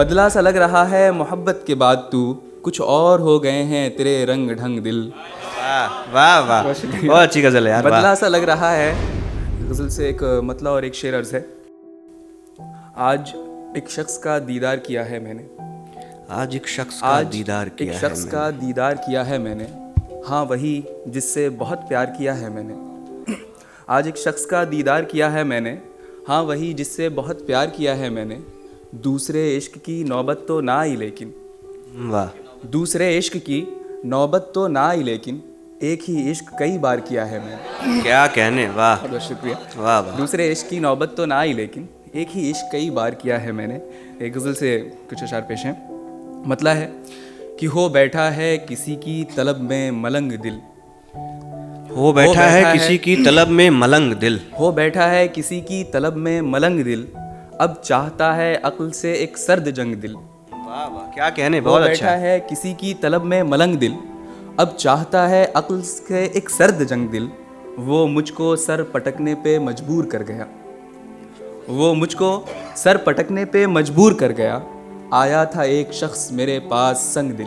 बदला सा लग रहा है मोहब्बत के बाद तू, कुछ और हो गए हैं तेरे रंग ढंग दिल। वाह वाह वाह, बहुत अच्छी गजल है यार। बदला सा लग रहा है गजल से एक मतला और एक शेर अर्ज है। आज एक शख्स का दीदार किया है मैंने, आज एक शख्स का दीदार किया है, एक शख्स का दीदार किया है मैंने, हाँ वही जिससे बहुत प्यार किया है मैंने। आज एक शख्स का दीदार किया है मैंने, हाँ वही जिससे बहुत प्यार किया है मैंने। दूसरे इश्क की नौबत तो ना आई लेकिन, वाह, दूसरे इश्क की नौबत तो ना आई लेकिन, एक ही इश्क कई बार किया है मैंने। क्या कहने, वाह बहुत शुक्रिया। वाह वाह। दूसरे इश्क की नौबत तो ना आई लेकिन, एक ही इश्क कई बार किया है मैंने। एक गज़ल से कुछ अशार पेश हैं। मतला है कि हो बैठा है किसी की तलब में मलंग दिल, हो बैठा है किसी की तलब में मलंग दिल, हो बैठा है किसी की तलब में मलंग दिल, अब चाहता है अक्ल से एक सर्द जंग दिल। वाह वाह, क्या कहने, बहुत अच्छा बैठा है किसी की तलब में मलंग दिल, अब चाहता है अक्ल से एक सर्द जंग दिल। वो मुझको सर पटकने पे मजबूर कर गया, वो मुझको सर पटकने पे मजबूर कर गया। आया था एक शख्स मेरे पास संग दिल।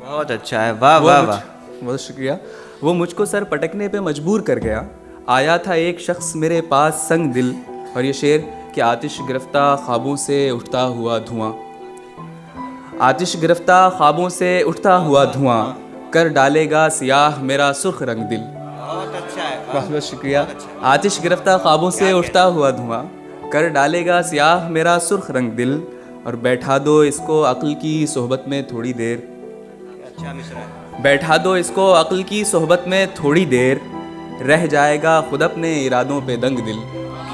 बहुत अच्छा है, वाह वाह वाह। बहुत शुक्रिया। वो मुझको सर पटकने पे मजबूर कर गया, आया था एक शख्स मेरे पास संग दिल। और ये शेर कि आतिश गिरफ्ता ख्वाबों से उठता हुआ धुआं, आतिश गिरफ्ता ख्वाबों से उठता हुआ धुआं, कर डालेगा सियाह मेरा सुर्ख रंग दिल। बहुत अच्छा है, बहुत बहुत शुक्रिया। आतिश गिरफ्ता ख्वाबों से उठता हुआ धुआं, कर डालेगा सियाह मेरा सुर्ख रंग दिल। और बैठा दो इसको अक्ल की सोहबत में थोड़ी देर, अच्छा मिसरा है। बैठा दो इसको अक्ल की सोहबत में थोड़ी देर, रह जाएगा खुद अपने इरादों पे दंग दिल।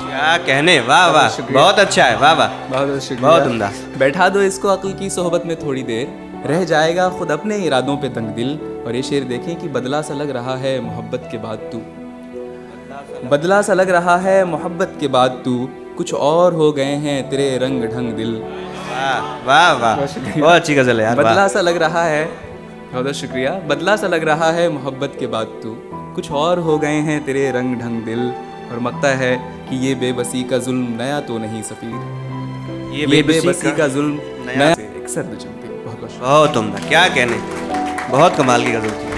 क्या कहने, वाह वाह, बहुत अच्छा है, वाह वाह, बहुत शुक्रिया। बहुत उम्दा। बैठा दो इसको अक्ल की सोहबत में थोड़ी देर, रह जाएगा खुद अपने इरादों पे तंग दिल। और ये शेर देखें कि बदला सा लग रहा है मोहब्बत के बाद तू, बदला सा लग रहा है मोहब्बत के बाद तू, कुछ और हो गए हैं तेरे रंग ढंग दिल। वाह वाह वाह, बहुत अच्छी गजल है यार। बदला सा लग रहा है, बहुत शुक्रिया। बदला सा लग रहा है मोहब्बत के बाद तू, कुछ और हो गए हैं तेरे रंग ढंग दिल। और मकता है कि ये बेबसी का जुल्म नया तो नहीं सफ़ीर, ये बेबसी का जुल्म नया एक सर्द जंग दिल। बहुत बहुत उम्दा, क्या कहने, बहुत कमाल की गजल थी।